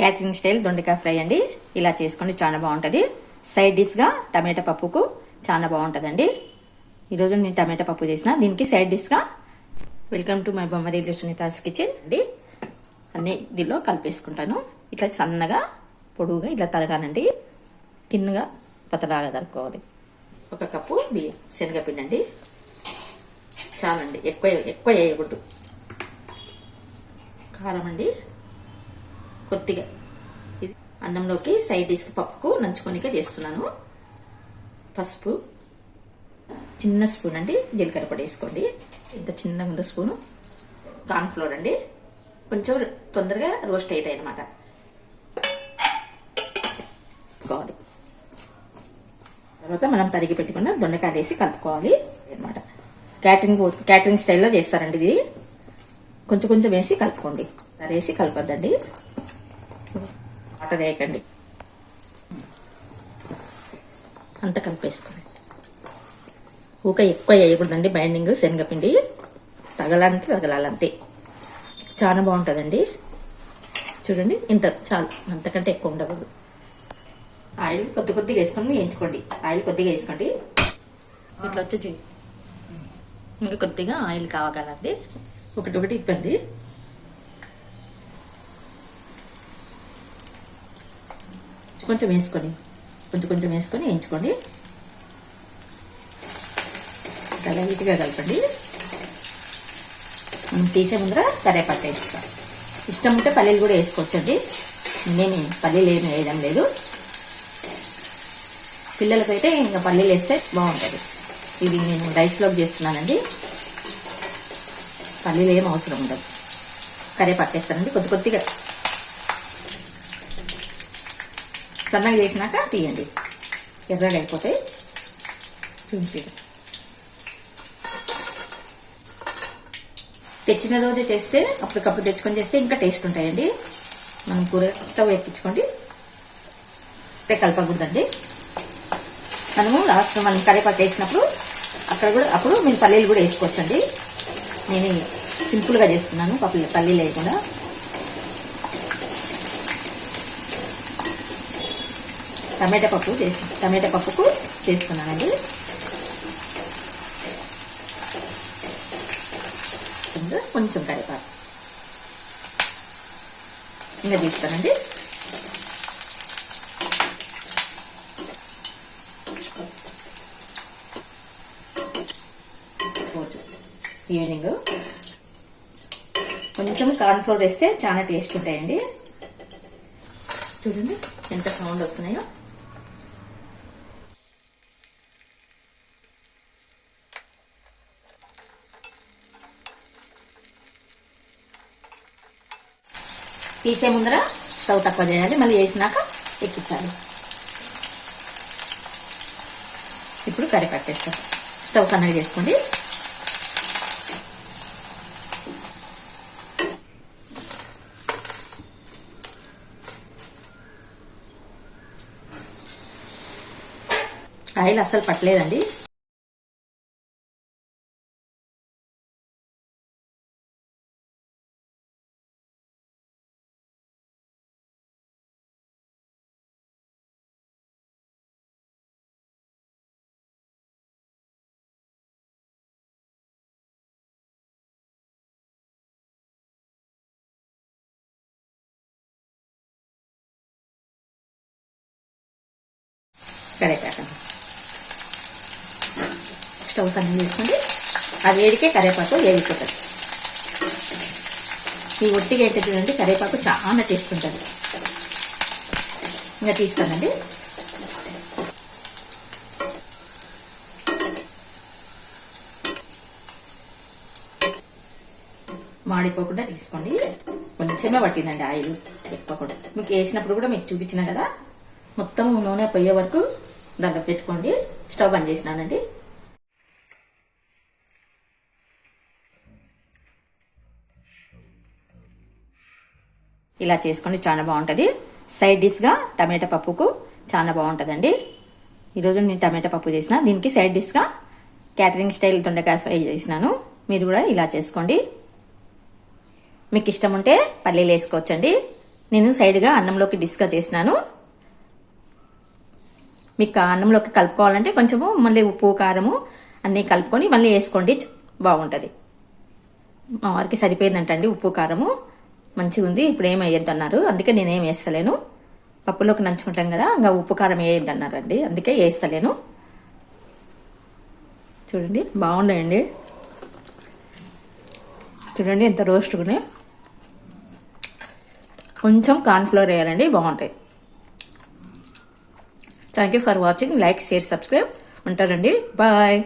Catering style దొండకాయ fry అండి. ఇలా చేసుకొని చాలా బాగుంటుంది. సైడ్ డిష్గా టమాటా పప్పుకు చాలా బాగుంటుందండి. ఈరోజు నేను టమాటా పప్పు చేసిన. దీనికి సైడ్ డిష్గా వెల్కమ్ టు మై బొమ్మరి సునీతాస్ కిచెన్ అండి. అన్ని దీనిలో కలిపేసుకుంటాను. ఇట్లా సన్నగా పొడుగుగా ఇట్లా తరగానండి. తిన్నగా పతలాగా తరుక్కోవాలి. 1 కప్పు శనగపిండి అండి. చాలండి, ఎక్కువ వేయకూడదు. కారం అండి కొద్దిగా. ఇది అన్నంలోకి సైడ్ డిష్కి పప్పుకు నంచుకొనిక చేస్తున్నాను. పసుపు చిన్న స్పూన్ అండి. జీలకర్ర పొడి వేసుకోండి. ఇంత చిన్నగా ఉందో స్పూను. కార్న్ ఫ్లోర్ అండి. కొంచెం తొందరగా రోస్ట్ అవుతాయి అన్నమాట. తర్వాత మనం తరిగి పెట్టుకున్న దొండకాయలు వేసి కలుపుకోవాలి అనమాట. క్యాటరింగ్ స్టైల్లో చేస్తారండి ఇది. కొంచెం కొంచెం వేసి కలుపుకోండి. వేసి కలపద్దండి. వాటర్ వేయకండి. అంత కలిపేసుకోండి. ఎక్కువ వేయకూడదండి. బైండింగ్ శనగపిండి తగలాలంతే. చాలా బాగుంటుందండి. చూడండి, ఇంత చాలు, అంతకంటే ఎక్కువ ఉండకూడదు. ఆయిల్ కొద్దిగా వేసుకొని వేయించుకోండి. ఆయిల్ కొద్దిగా వేసుకోండి. ఇట్లా వచ్చి ఇంకా కొద్దిగా ఆయిల్ కావాలండి. ఒకటి ఇప్పండి. కొంచెం వేసుకొని వేయించుకోండి. లైట్గా కలపండి. మనం తీసే ముందర కరివేపాకు వేసుకోవాలి. ఇష్టం ఉంటే పల్లీలు కూడా వేసుకోవచ్చండి. నేనేమి పల్లీలు ఏమి వేయడం లేదు. పిల్లలకైతే ఇంకా పల్లీలు వేస్తే బాగుంటుంది. ఇది నేను రైస్లోకి చేస్తున్నానండి. పల్లీలు ఏం అవసరం ఉండదు. కరివేపాకు వేస్తానండి కొద్దిగా. సన్నగా చేసినాక తీయండి. ఎర్రగా అయిపోతాయి. చూసి తెచ్చిన రోజే చేస్తే, అప్పటికప్పుడు తెచ్చుకొని చేస్తే ఇంకా టేస్ట్ ఉంటాయండి. మనం కూర స్టవ్ ఎక్కించుకోండి. కలపకూడదండి. మనము లాస్ట్ మనం కరివేపాకు వేసినప్పుడు అప్పుడు మీరు పల్లీలు కూడా వేసుకోవచ్చండి. నేను సింపుల్గా చేస్తున్నాను, పల్లీలు వేయకుండా. టమాటా పప్పుకు చేస్తున్నానండి. కొంచెం కరివేపాకు ఇంకా తీస్తానండి. ఈవినింగ్ కొంచెం కార్న్ ఫ్లోర్ వేస్తే చాలా టేస్ట్ ఉంటాయండి. చూడండి ఎంత సౌండ్ వస్తున్నాయో. తీసే ముందర స్టవ్ తక్కువ చేయాలి. మళ్ళీ వేసినాక ఎక్కించాలి. ఇప్పుడు కరివేపాకు వేస్తాం. స్టవ్ సన్నగా చేసుకోండి. ఆయిల్ అస్సలు పట్టలేదండి. కరివేపాకు స్టవ్ కన్నం చేసుకోండి. ఆ వేడికే కరివేపాకు వేగిపోతుంది. ఈ ఒట్టిగా ఏంటి చూడండి, కరివేపాకు చాలా టేస్ట్ ఉంటుంది. ఇంకా తీస్తానండి. మాడిపోకుండా తీసుకోండి. కొంచెమే పట్టిందండి ఆయిల్, ఎక్కువ కూడా. మీకు వేసినప్పుడు కూడా మీకు చూపించిన కదా, మొత్తం నూనె పోయే వరకు దాంట్లో పెట్టుకోండి. స్టవ్ బంద్ చేసినానండి. ఇలా చేసుకోండి, చాలా బాగుంటుంది. సైడ్ డిష్గా టమాటా పప్పుకు చాలా బాగుంటుందండి. ఈరోజు నేను టమాటా పప్పు చేసిన. దీనికి సైడ్ డిష్గా క్యాటరింగ్ స్టైల్ దొండకాయ ఫ్రై చేసినాను. మీరు కూడా ఇలా చేసుకోండి. మీకు ఇష్టం ఉంటే పల్లీలు వేసుకోవచ్చండి. నేను సైడ్గా అన్నంలోకి డిష్గా చేసినాను. మీకు అన్నంలోకి కలుపుకోవాలంటే కొంచెము మళ్ళీ ఉప్పు కారము అన్నీ కలుపుకొని మళ్ళీ వేసుకోండి, బాగుంటుంది. మా వారికి సరిపోయిందంటండి ఉప్పు కారము, మంచిగా ఉంది. ఇప్పుడు ఏం వేయొద్దు అన్నారు, అందుకే నేనేం వేస్తలేను. పప్పులోకి నంచుకుంటాం కదా, ఇంకా ఉప్పు కారం వేయొద్దు అన్నారండి, అందుకే వేస్తలేను. చూడండి బాగున్నాయండి, చూడండి ఎంత రోస్ట్గానే. కొంచెం కార్న్ఫ్లోర్ వేయాలండి, బాగుంటాయి. Thank you for watching. Like, share, subscribe. ఉంటారండి, బాయ్.